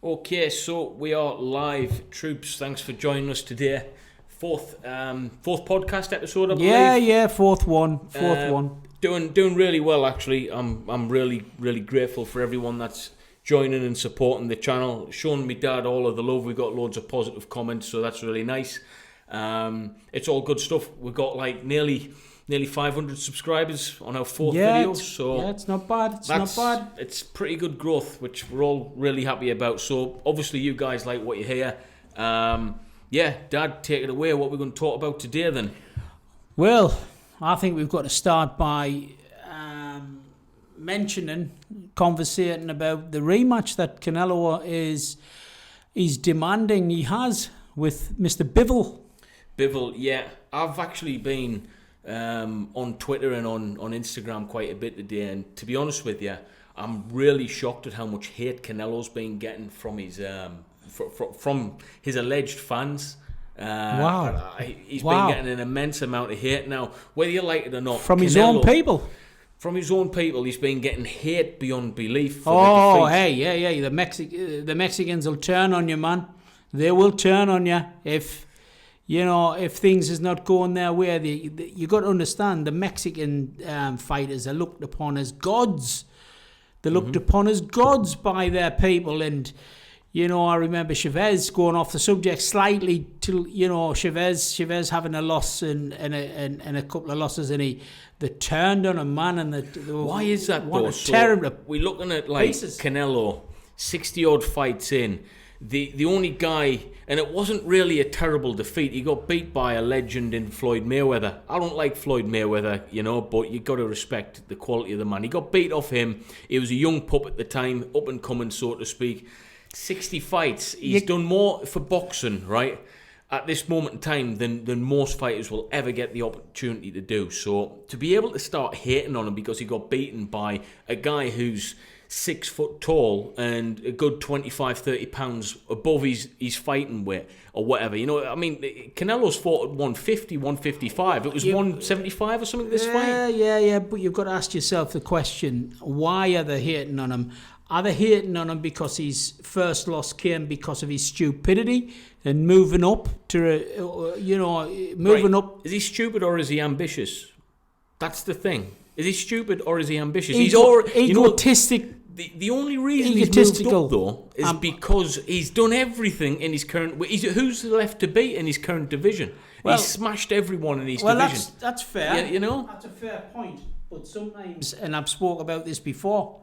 Okay, so we are live, troops. Thanks for joining us today. Fourth podcast episode, I believe. Yeah, fourth one. Doing really well, actually. I'm really grateful for everyone that's joining and supporting the channel, showing me dad all of the love. We got loads of positive comments, so that's really nice. It's all good stuff. We've got like nearly 500 subscribers on our fourth video, so it's not bad. It's pretty good growth, which we're all really happy about. So obviously you guys like what you hear. Dad, take it away. What we're going to talk about today then? Well, I think we've got to start by conversating about the rematch that Canelo is demanding. He has with Mr. Bivol, yeah. I've actually been on Twitter and on Instagram quite a bit today, and to be honest with you, I'm really shocked at how much hate Canelo's been getting from his from his alleged fans. Wow. He's been getting an immense amount of hate now, whether you like it or not. From his own people. From his own people, he's been getting hate beyond belief. For the defeat. The Mexicans will turn on you, man. They will turn on you if things is not going their way. You got to understand, the Mexican fighters are looked upon as gods. They're looked upon as gods by their people, and I remember Chavez, going off the subject slightly, to Chavez having a loss and a couple of losses, and they turned on a man, and why is that though? We're looking at like pieces. Canelo, 60 odd fights in. The only guy, and it wasn't really a terrible defeat. He got beat by a legend in Floyd Mayweather. I don't like Floyd Mayweather, but you got to respect the quality of the man. He got beat off him. He was a young pup at the time, up and coming, so to speak. 60 fights. He's done more for boxing, right, at this moment in time than most fighters will ever get the opportunity to do. So to be able to start hating on him because he got beaten by a guy who's 6 foot tall and a good 25-30 pounds above his fighting weight or whatever, Canelo's fought at 150, 155. It was 175 or something this fight. Yeah, but you've got to ask yourself the question, why are they hating on him? Are they hating on him because his first loss came because of his stupidity and moving up to, up? Is he stupid or is he ambitious? That's the thing. Is he stupid or is he ambitious? He's egotistic. The only reason he's moved up, though, is because he's done everything in his current... Who's left to beat in his current division? He's smashed everyone in his division. Well, that's fair. Yeah, That's a fair point. But sometimes, and I've spoke about this before,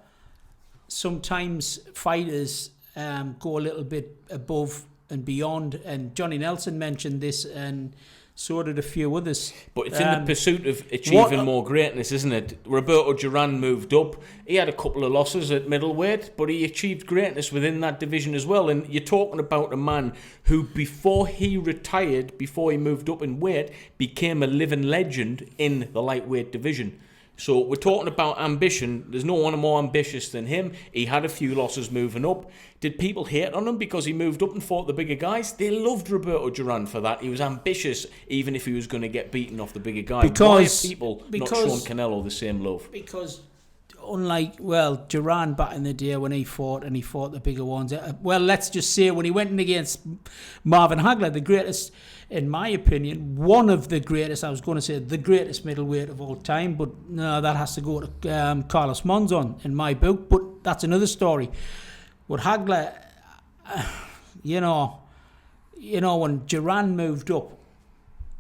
sometimes fighters go a little bit above and beyond, and Johnny Nelson mentioned this, and so did a few others. But it's in the pursuit of achieving more greatness, isn't it? Roberto Duran moved up. He had a couple of losses at middleweight, but he achieved greatness within that division as well. And you're talking about a man who, before he retired, before he moved up in weight, became a living legend in the lightweight division. So we're talking about ambition. There's no one more ambitious than him. He had a few losses moving up. Did people hate on him because he moved up and fought the bigger guys? They loved Roberto Duran for that. He was ambitious even if he was going to get beaten off the bigger guy. Why have people not shown Canelo the same love? Because unlike, Duran back in the day when he fought the bigger ones, let's just say when he went in against Marvin Hagler, the greatest, in my opinion, one of the greatest, I was going to say the greatest middleweight of all time, but no, that has to go to Carlos Monzon in my book, but that's another story. With Hagler, when Duran moved up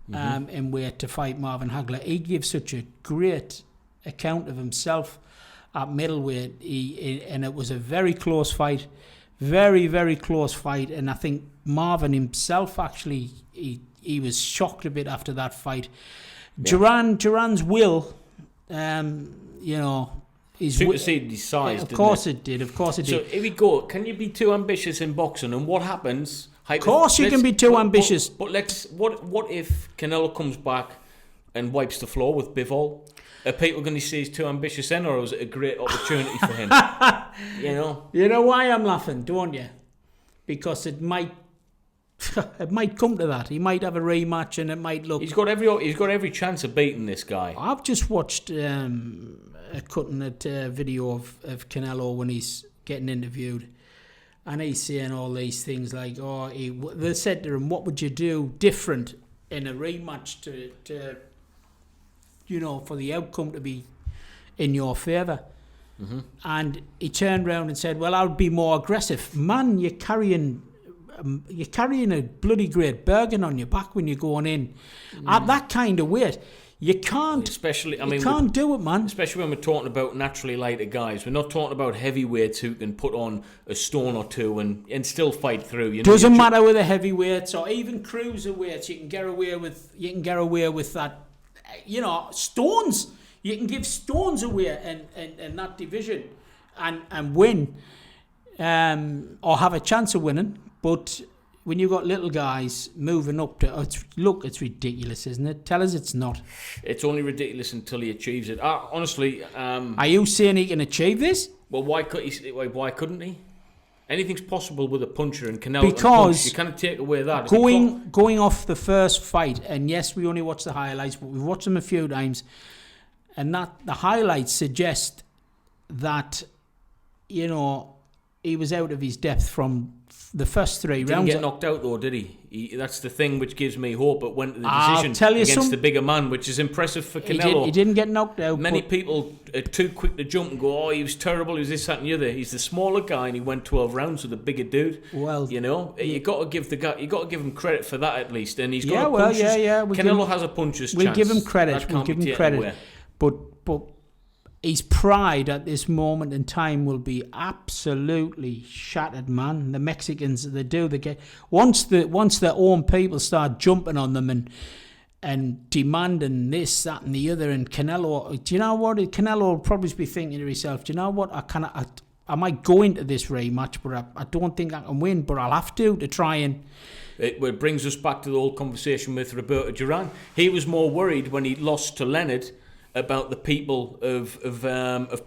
in weight to fight Marvin Hagler, he gave such a great account of himself at middleweight, and it was a very close fight, very, very close fight, and I think Marvin himself actually, he was shocked a bit after that fight. Yeah. Duran's will, superseded his size. Of course it did. So here we go. Can you be too ambitious in boxing? And what happens? Of course you can be too ambitious. But what if Canelo comes back and wipes the floor with Bivol? Are people going to say he's too ambitious then, or was it a great opportunity for him? You know why I'm laughing, don't you? Because it might come to that. He might have a rematch, and it might look. He's got every chance of beating this guy. I've just watched a cutting video of Canelo when he's getting interviewed, And he's saying all these things like, they said to him, what would you do different in a rematch to for the outcome to be in your favour? Mm-hmm. And he turned around and said, well, I'll be more aggressive. Man, you're carrying a bloody great burden on your back when you're going in. At that kind of weight, you can't do it, man. Especially when we're talking about naturally lighter guys. We're not talking about heavyweights who can put on a stone or two and still fight through. Doesn't matter with the heavyweights or even cruiserweights. You can get away with that. Stones. You can give stones away in that division and win, or have a chance of winning. But when you've got little guys moving up to... it's ridiculous, isn't it? Tell us it's not. It's only ridiculous until he achieves it. Honestly... Are you saying he can achieve this? Well, why couldn't he? Anything's possible with a puncher, and Canelo... Because... you can't take away that. Going off the first fight, and yes, we only watched the highlights, but we've watched them a few times, and that the highlights suggest that, he was out of his depth from the first 3 rounds. Didn't get knocked out though, did he? That's the thing which gives me hope. It went to the decision against the bigger man, which is impressive for Canelo. He didn't get knocked out. Many people are too quick to jump and go, he was terrible, he was this, that and the other. He's the smaller guy and he went 12 rounds with a bigger dude. Well, you got to give him credit for that at least. And he's got punches. Canelo has a puncher's chance. We'll give him credit. But his pride at this moment in time will be absolutely shattered, man. The Mexicans, they get once their own people start jumping on them and demanding this, that, and the other. And Canelo, do you know what? Canelo will probably be thinking to himself, do you know what? I might go into this rematch, but I don't think I can win. But I'll have to try and. It brings us back to the old conversation with Roberto Duran. He was more worried when he lost to Leonard about the people of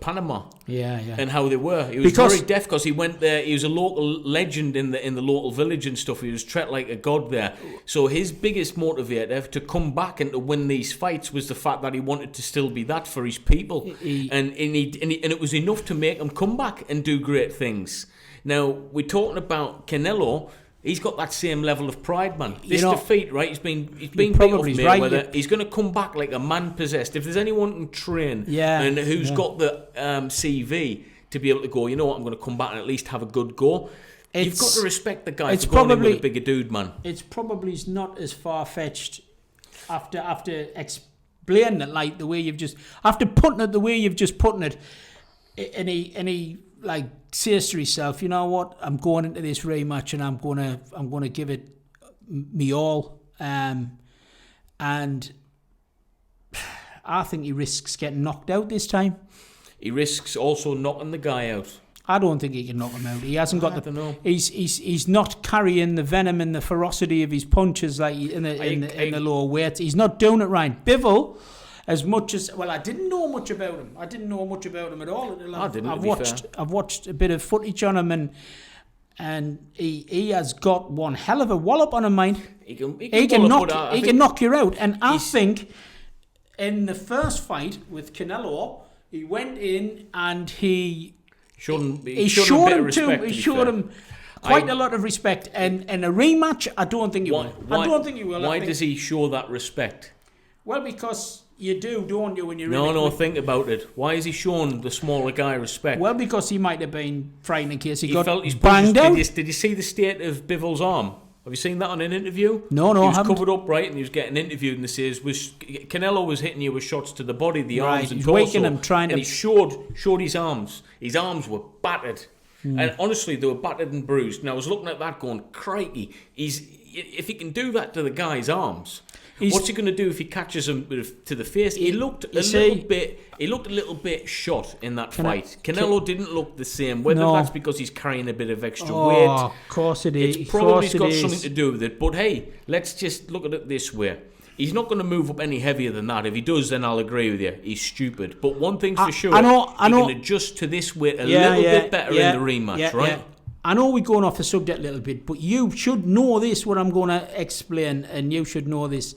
Panama, and how they were. He was very deaf because he went there. He was a local legend in the local village and stuff. He was treated like a god there. So his biggest motivator to come back and to win these fights was the fact that he wanted to still be that for his people, and it was enough to make him come back and do great things. Now we're talking about Canelo. He's got that same level of pride, man. This defeat, right? He's been beat off Mayweather. Right. He's going to come back like a man possessed. If there's anyone who can train and who's got the CV to be able to go, you know what, I'm going to come back and at least have a good go. You've got to respect the guy for going in with a bigger dude, man. It's probably not as far-fetched after explaining it like the way you've just... After putting it the way you've just putting it, and he like says to himself, you know what, I'm going into this rematch and I'm gonna give it me all, and I think he risks getting knocked out this time. He risks also knocking the guy out. I don't think he can knock him out. He hasn't got the. He's not carrying the venom and the ferocity of his punches like in the lower weights. He's not doing it right. Bivol. As much as I didn't know much about him. I didn't know much about him at all. I've watched a bit of footage on him, and he has got one hell of a wallop on him, mate. He can knock you out. And I think in the first fight with Canelo, he went in and he showed him quite a lot of respect. And in a rematch, I don't think he will. I don't think he will. Why does he show that respect? Well, because you do, don't you, when you're think about it. Why is he showing the smaller guy respect? Well, because he might have been frightened in case he got banged out. Did you see the state of Bivol's arm? Have you seen that on an interview? No, he was covered up, right, and he was getting interviewed, and they says Canelo was hitting you with shots to the body, the arms and torso, waking him, he showed his arms. His arms were battered, and honestly, they were battered and bruised. And I was looking at that, going, crikey, if he can do that to the guy's arms. What's he going to do if he catches him to the face? He looked a little bit shot in that fight. Canelo didn't look the same. Whether that's because he's carrying a bit of extra weight. Of course it is. It's probably got something to do with it. But hey, let's just look at it this way. He's not going to move up any heavier than that. If he does, then I'll agree with you. He's stupid. But one thing's for sure, he can adjust to this weight a little bit better in the rematch, right? Yeah. I know we're going off the subject a little bit, but you should know this, what I'm going to explain, and you should know this.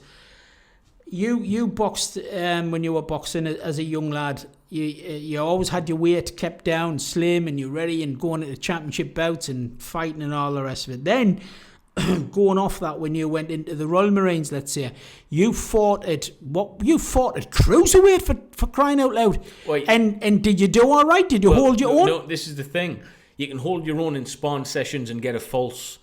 You boxed when you were boxing as a young lad, you always had your weight kept down, slim, and you're ready and going into championship bouts and fighting and all the rest of it. Then, going off that, when you went into the Royal Marines, let's say, you fought at cruiserweight for crying out loud. Well, and did you do all right? Did you hold your own? No, this is the thing. You can hold your own in sparring sessions and get a false.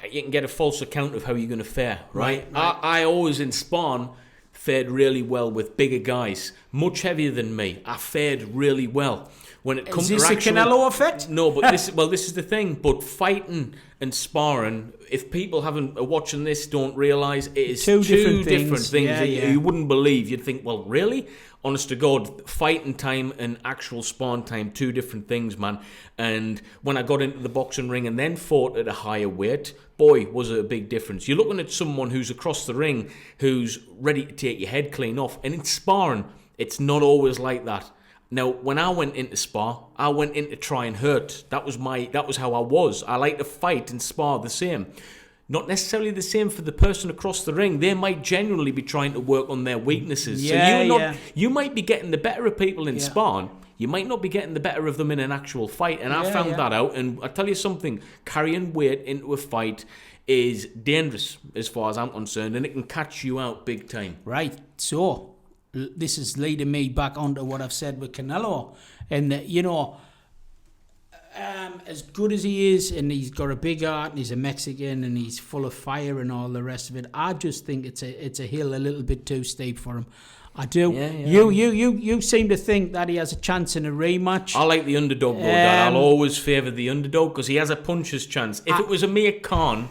You can get a false account of how you're going to fare, right? I always in sparring fared really well with bigger guys, much heavier than me. I fared really well. When it comes to the Canelo effect? No, but this is the thing. But fighting and sparring, if people are watching this, don't realise it is two different things that you wouldn't believe. You'd think, well, really? Honest to God, fighting time and actual sparring time, two different things, man. And when I got into the boxing ring and then fought at a higher weight, boy, was it a big difference. You're looking at someone who's across the ring, who's ready to take your head clean off. And in sparring, it's not always like that. Now, when I went into spar, I went in to try and hurt. That was how I was. I like to fight and spar the same. Not necessarily the same for the person across the ring. They might genuinely be trying to work on their weaknesses. You might be getting the better of people in sparring. You might not be getting the better of them in an actual fight. And I found that out. And I tell you something, carrying weight into a fight is dangerous as far as I'm concerned. And it can catch you out big time. Right. So, this is leading me back onto what I've said with Canelo. And, as good as he is, and he's got a big heart, and he's a Mexican, and he's full of fire and all the rest of it, I just think it's a hill a little bit too steep for him. I do. You seem to think that he has a chance in a rematch. I like the underdog, though, Dad. I'll always favour the underdog because he has a puncher's chance. If it was Amir Khan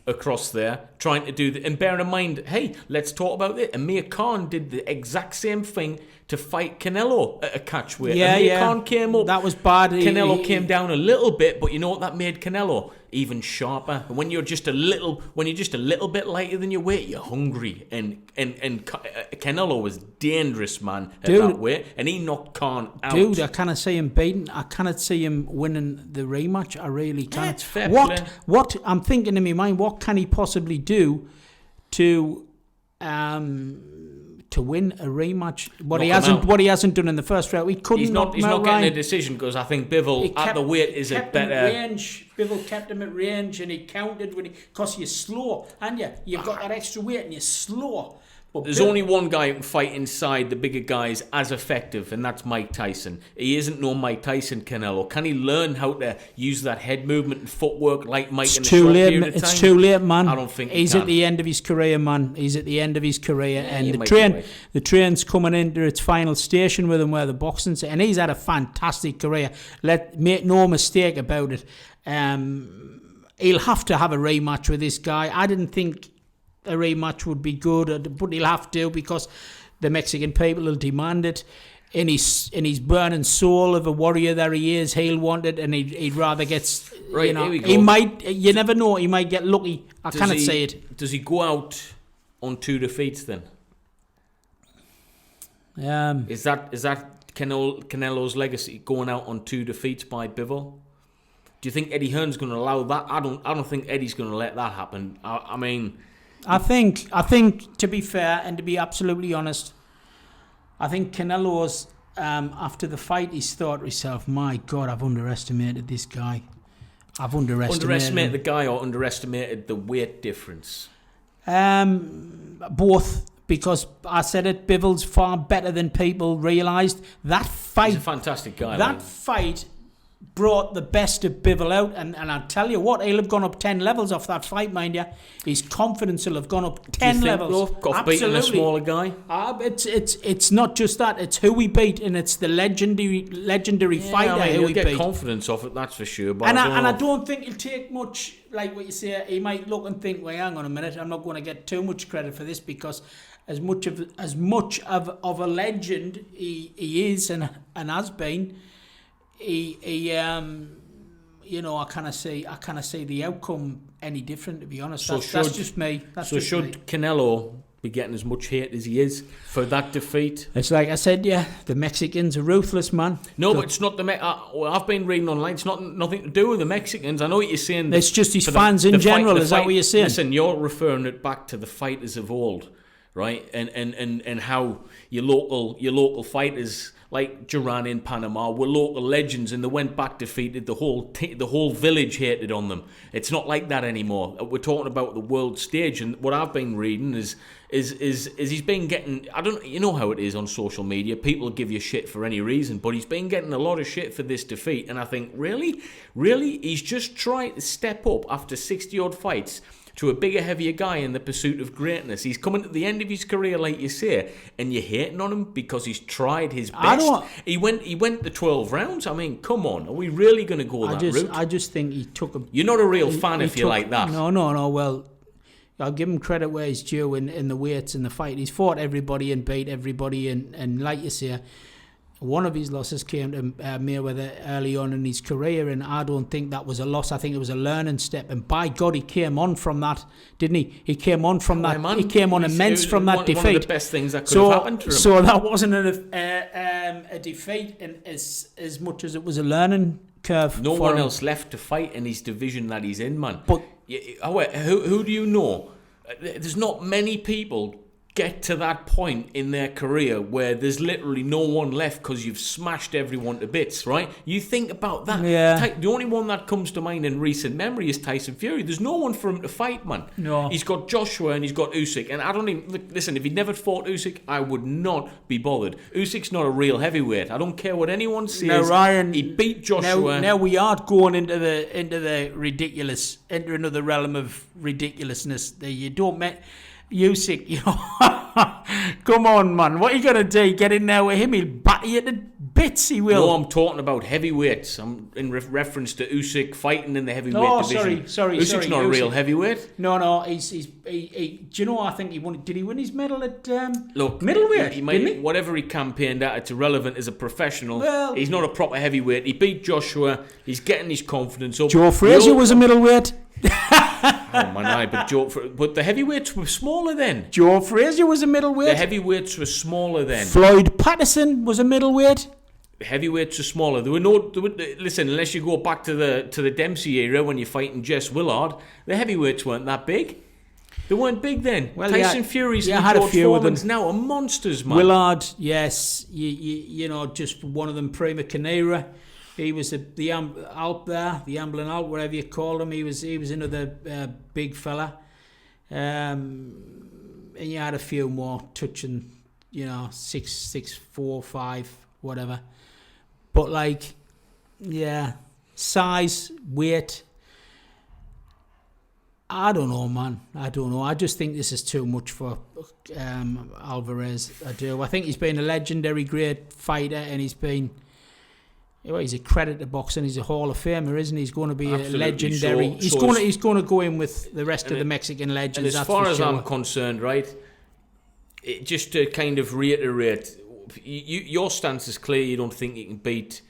across there trying to do and bear in mind, hey, let's talk about it. Amir Khan did the exact same thing to fight Canelo at a catch weight. Amir Khan came up. That was bad. Canelo came down a little bit, but you know what that made Canelo? Even sharper. And when you're just a little bit lighter than your weight, you're hungry. And Canelo was dangerous, man, at that weight, and he knocked Khan out. Dude, I cannot see him beating. I cannot see him winning the rematch. I really can't. That's fair play. What I'm thinking in my mind, what can he possibly do to win a rematch? What he hasn't done in the first round. He couldn't. He's not getting a decision because I think Bivol at the weight is a better. Bivol kept him at range and he counted because you're slow, and you've got that extra weight and you're slow. But there's only one guy who can fight inside the bigger guys as effective, and that's Mike Tyson. He isn't no Mike Tyson, Canelo. Can he learn how to use that head movement and footwork like Mike in a short period of time? It's too late, man. I don't think he's at the end of his career, man. He's at the end of his career, and the train's coming into its final station with him, where the boxing's, and he's had a fantastic career. Make no mistake about it. He'll have to have a rematch with this guy. I didn't think a rematch would be good, but he'll have to because the Mexican people will demand it. In his burning soul of a warrior that he is, he'll want it, and he'd rather get. Right, here we go. He might. You never know. He might get lucky. I cannot say it. Does he go out on 2 defeats then? Is that Canelo's legacy, going out on 2 defeats by Bivol? Do you think Eddie Hearn's going to allow that? I don't think Eddie's going to let that happen. I mean. I think, to be fair and to be absolutely honest, I think Canelo's, after the fight, he's thought to himself, my God, I've underestimated this guy. Underestimated the guy or underestimated the weight difference? Both, because I said it, Bivol's far better than people realised. That fight... He's a fantastic guy. That fight brought the best of Bivol out, and I'll tell you what, he'll have gone up 10 levels off that fight, mind you. His confidence will have gone up 10 levels. Got beating a smaller guy? It's not just that, it's who we beat, and it's the legendary fighter who we beat. He'll get confidence off it, that's for sure. But I don't think it'll take much, like what you say. He might look and think, well, hang on a minute, I'm not going to get too much credit for this, because as much of a legend he is and has been, I kind of see the outcome any different, to be honest. That's just me. Should Canelo be getting as much hate as he is for that defeat? It's like I said, the Mexicans are ruthless, man. No, but it's not the I've been reading online. It's nothing to do with the Mexicans. I know what you're saying. It's just his fans in general. Is that what you're saying? Listen, you're referring it back to the fighters of old. right? And how your local fighters like Duran in Panama were local legends, and they went back defeated. The whole village hated on them. It's not like that anymore. We're talking about the world stage, and what I've been reading is he's been getting, I don't, you know how it is on social media, people give you shit for any reason, but he's been getting a lot of shit for this defeat, and I think really he's just trying to step up after 60 odd fights to a bigger, heavier guy in the pursuit of greatness. He's coming to the end of his career, like you say, and you're hating on him because he's tried his best. He went the 12 rounds. I mean, come on, are we really going to go that route? I just think he took a... You're not a real fan if you like that. No. Well, I'll give him credit where he's due in the weights and the fight. He's fought everybody and beat everybody, and like you say, one of his losses came to Mayweather early on in his career, and I don't think that was a loss. I think it was a learning step, and by God, he came on from that, didn't he? He came on from that. Man, he came on immense from that defeat. One of the best things that could have happened to him. So that wasn't a defeat as much as it was a learning curve. No one else left to fight in his division that he's in, man. But who do you know? There's not many people get to that point in their career where there's literally no one left because you've smashed everyone to bits, right? You think about that. Yeah. The only one that comes to mind in recent memory is Tyson Fury. There's no one for him to fight, man. No. He's got Joshua and he's got Usyk, and I don't even... Listen, if he'd never fought Usyk, I would not be bothered. Usyk's not a real heavyweight. I don't care what anyone says. Now, Ryan... He beat Joshua... Now we are going into the ridiculous, into another realm of ridiculousness. You don't... Usyk, you know, come on, man. What are you going to do? Get in there with him? He'll batter you to bits, he will. No, I'm talking about heavyweights. I'm in reference to Usyk fighting in the heavyweight division. Sorry. Usyk's not a real heavyweight. No, he's do you know, I think he won. Did he win his medal at Look, middleweight? He might, whatever he campaigned at, it's irrelevant as a professional. Well, he's not a proper heavyweight. He beat Joshua. He's getting his confidence up. Joe Frazier was a middleweight. Oh my, but the heavyweights were smaller then. Joe Frazier was a middleweight. The heavyweights were smaller then. Floyd Patterson was a middleweight. The heavyweights were smaller. Listen, unless you go back to the Dempsey era when you're fighting Jess Willard, the heavyweights weren't that big. They weren't big then. Well, Tyson Fury's and George Foreman's now are monsters, man. Willard, yes, you know, just one of them, Prima Canera. He was the Alp there, the Amblin Alp, whatever you call him. He was another big fella. And you had a few more touching, you know, 6'4", 5", whatever. But like, yeah, size, weight. I don't know, man. I don't know. I just think this is too much for Alvarez. I do. I think he's been a legendary, great fighter, and he's a credit to boxing. He's a Hall of Famer, isn't he? He's going to be a legendary. He's going to go in with the rest of the Mexican legends. And as far as I'm concerned, right, just to kind of reiterate, your stance is clear. You don't think you can beat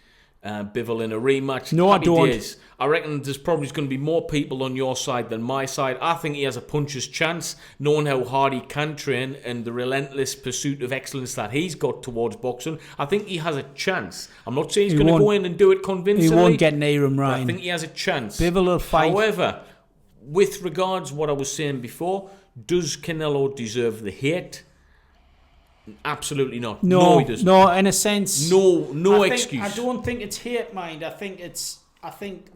Bivol in a rematch. No, I don't. Days. I reckon there's probably going to be more people on your side than my side. I think he has a puncher's chance, knowing how hard he can train and the relentless pursuit of excellence that he's got towards boxing. I think he has a chance. I'm not saying he's going to go in and do it convincingly. He won't get near him, Ryan. I think he has a chance. Bivol will fight. However, with regards to what I was saying before, does Canelo deserve the hate? Absolutely not. No, he doesn't. No, in a sense. No excuse. I don't think it's hate, mind. I think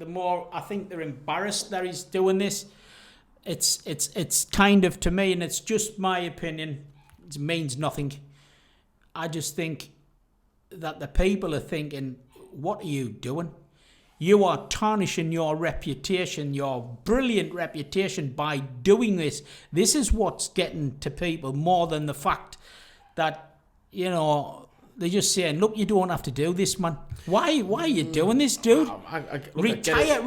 they're embarrassed that he's doing this. It's kind of, to me, and it's just my opinion, it means nothing. I just think that the people are thinking, what are you doing? You are tarnishing your reputation, your brilliant reputation, by doing this. This is what's getting to people more than the fact that, you know, they're just saying, look, you don't have to do this, man. Why are you doing this, dude? Retire.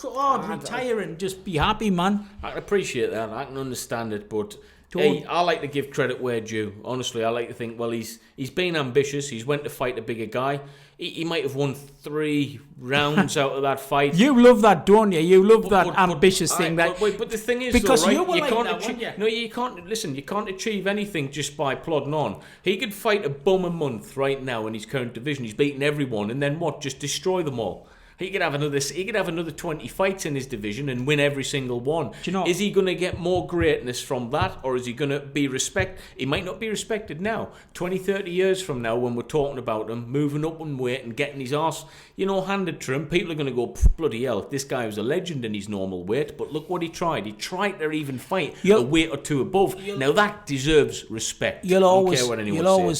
God, retire and just be happy, man. I appreciate that. I can understand it, but hey, I like to give credit where due. Honestly, I like to think, well, he's been ambitious. He's went to fight a bigger guy. He might have won 3 rounds out of that fight. You love that, don't you? You love that ambitious thing. But the thing is, because though, right? You were like that, weren't you? No, you can't. Listen, you can't achieve anything just by plodding on. He could fight a bum a month right now in his current division. He's beaten everyone, and then what? Just destroy them all. He could have another 20 fights in his division and win every single one. Do you know, is he going to get more greatness from that, or is he going to be respected? He might not be respected now. 20, 30 years from now, when we're talking about him moving up in weight and getting his arse, handed to him, people are going to go, bloody hell, this guy was a legend in his normal weight, but look what he tried. He tried to even fight a weight or two above. Now that deserves respect. You'll always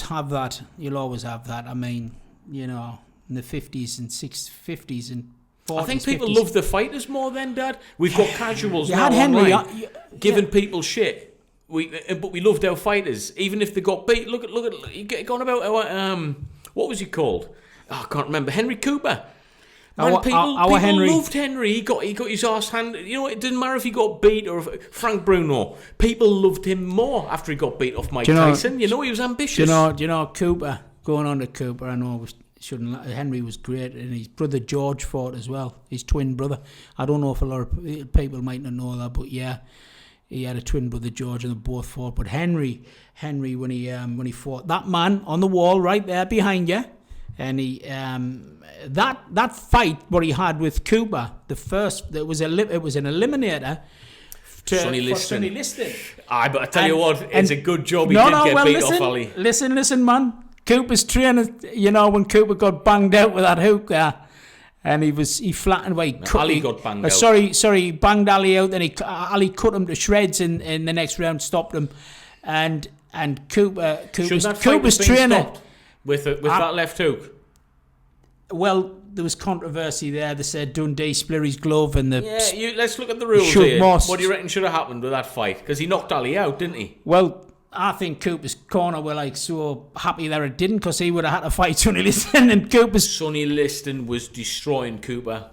have that. You'll always have that. I mean, in the 50s and 50s and 40s. I think people 50s. love the fighters more than Dad. We've got casuals You now had Henry, online giving people shit. But we loved our fighters, even if they got beat. Look at you get on about our what was he called? Oh, I can't remember. Henry Cooper. Man, people loved Henry. He got his arse handed. It didn't matter if he got beat or if Frank Bruno. People loved him more after he got beat off Mike Tyson. He was ambitious. Do you know Cooper? Going on to Cooper, I know Henry was great, and his brother George fought as well. His twin brother. I don't know if a lot of people might not know that, but yeah, he had a twin brother George, and they both fought. But Henry, when he fought that man on the wall right there behind you, and he that fight what he had with Cooper, it was an eliminator. Sonny Liston. Aye, but I tell you what, it's a good job he didn't get beat off Ali. Listen, man. Cooper's trainer, when Cooper got banged out with that hook there, and he flattened away. Ali got banged out. Sorry, banged Ali out, then Ali cut him to shreds in the next round, stopped him, and Cooper's trainer with that left hook. Well, there was controversy there. They said Dundee split his glove and let's look at the rules here. What do you reckon should have happened with that fight? Because he knocked Ali out, didn't he? Well, I think Cooper's corner were so happy that it didn't, because he would have had to fight Sonny Liston, and Sonny Liston was destroying Cooper.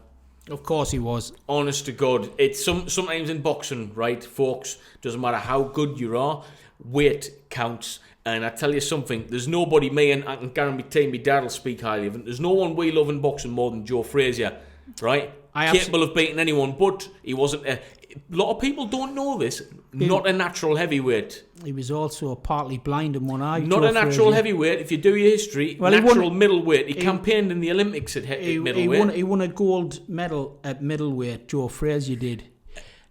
Of course he was. Honest to God, it's sometimes in boxing, right, folks? Doesn't matter how good you are, weight counts. And I tell you something, there's nobody, me and I can guarantee my dad will speak highly of him. There's no one we love in boxing more than Joe Frazier, right? Capable of beating anyone, but he wasn't. A lot of people don't know this. Not a natural heavyweight. He was also partly blind in one eye. Not Joe a natural Frazier. Heavyweight. If you do your history, natural middleweight. He campaigned in the Olympics at middleweight. He won a gold medal at middleweight. Joe Frazier did.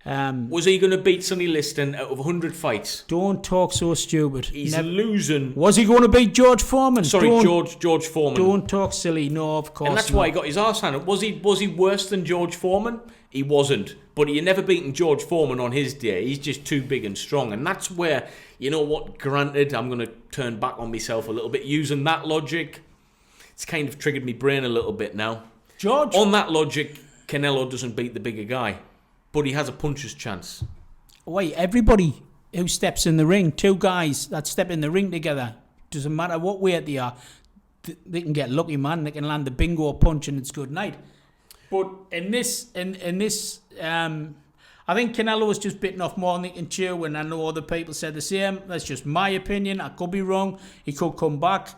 Was he going to beat Sonny Liston out of 100 fights? Don't talk so stupid. He's losing. Was he going to beat George Foreman? George Foreman. Don't talk silly. No, of course. And that's why he got his arse handed. Was he worse than George Foreman? He wasn't. But he never beaten George Foreman on his day. He's just too big and strong. And that's where, granted, I'm going to turn back on myself a little bit. Using that logic, it's kind of triggered my brain a little bit now. On that logic, Canelo doesn't beat the bigger guy. But he has a puncher's chance. Wait, everybody who steps in the ring, two guys that step in the ring together, doesn't matter what weight they are, they can get lucky, man. They can land the bingo punch and it's good night. But in this, I think Canelo was just bitten off more than he can chew, and I know other people said the same. That's just my opinion. I could be wrong. He could come back.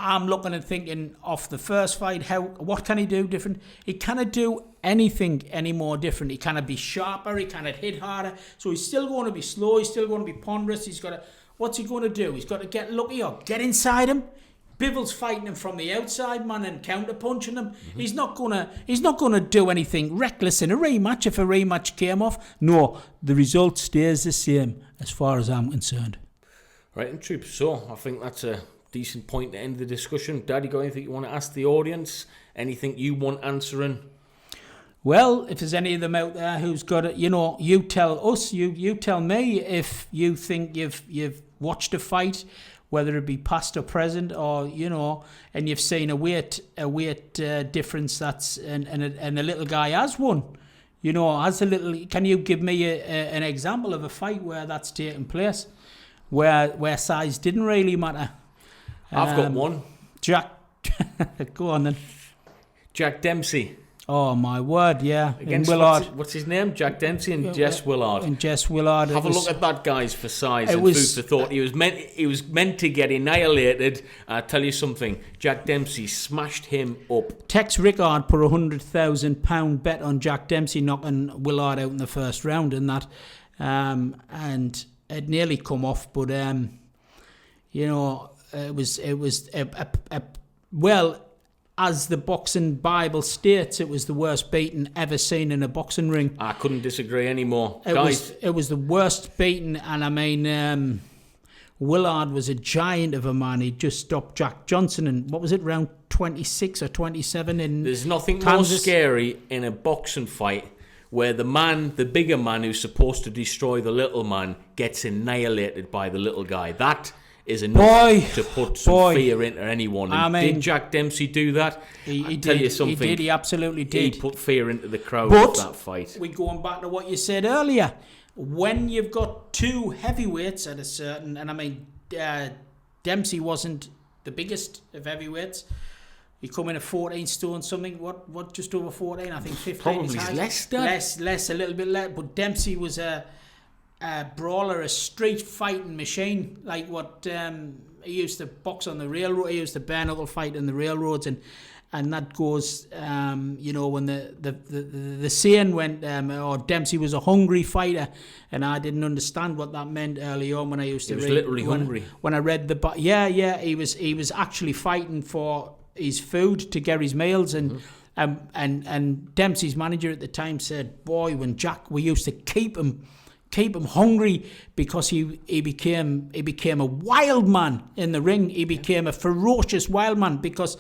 I'm looking and thinking off the first fight, what can he do different? He cannot do anything any more different. He cannot be sharper. He cannot hit harder. So he's still going to be slow. He's still going to be ponderous. What's he going to do? He's got to get lucky or get inside him. Bivens fighting him from the outside, man, and counter-punching him. Mm-hmm. He's not gonna do anything reckless in a rematch if a rematch came off. No, the result stays the same as far as I'm concerned. Right, and troops. So I think that's a decent point to end the discussion. Dad, you got anything you want to ask the audience? Anything you want answering? Well, if there's any of them out there who's got it, you tell us, you tell me if you think you've watched a fight, whether it be past or present, or and you've seen a weight difference that's and the little guy has won. Can you give me an example of a fight where that's taken place, where size didn't really matter? I've got one. Jack, go on then. Jack Dempsey. Oh my word, yeah. Against Willard. What's his name? Jack Dempsey and Jess Willard. Have a look at that, guys, for size and food for thought. He was meant to get annihilated. I tell you something, Jack Dempsey smashed him up. Tex Rickard put £100,000 bet on Jack Dempsey knocking Willard out in the first round, and that, and it nearly come off, but it was well. as the boxing Bible states, it was the worst beating ever seen in a boxing ring. I couldn't disagree anymore. It was the worst beating, and I mean, Willard was a giant of a man. He just stopped Jack Johnson in, what was it, round 26 or 27 in There's nothing Kansas. more scary in a boxing fight where the bigger man who's supposed to destroy the little man gets annihilated by the little guy. That is enough to put some fear into anyone. And did Jack Dempsey do that? He tell you something. He did. He absolutely did. He put fear into the crowd with that fight. We're going back to what you said earlier. When you've got two heavyweights at a certain, and I mean, Dempsey wasn't the biggest of heavyweights. He come in at 14 stone something. What? Just over 14. I think 15. Probably less, a little bit less. But Dempsey was a brawler, a street fighting machine, like what he used to box on the railroad. He used to bare knuckle fight in the railroads, and that goes, when the saying went, Dempsey was a hungry fighter, and I didn't understand what that meant early on when I used to read. He was literally hungry. When I read he was actually fighting for his food to get his meals, and Dempsey's manager at the time said, "Boy, when Jack, we used to keep him hungry because he became a wild man in the ring. He became a ferocious wild man because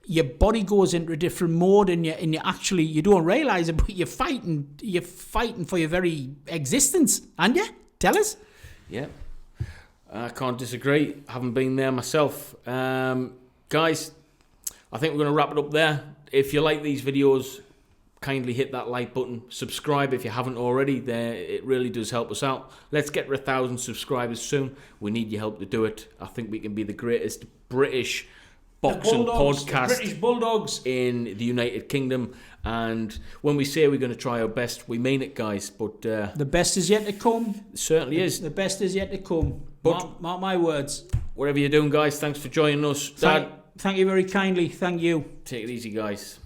your body goes into a different mode, and you actually, you don't realize it, but you're fighting for your very existence, aren't you? Tell us." Yeah, I can't disagree. Haven't been there myself, guys. I think we're going to wrap it up there. If you like these videos, kindly hit that like button. Subscribe if you haven't already. It really does help us out. Let's get to 1,000 subscribers soon. We need your help to do it. I think we can be the greatest British boxing podcast, British Bulldogs in the United Kingdom. And when we say we're going to try our best, we mean it, guys. But the best is yet to come. It certainly is. The best is yet to come. But mark my words. Whatever you're doing, guys, thanks for joining us. Dad, Thank you very kindly. Thank you. Take it easy, guys.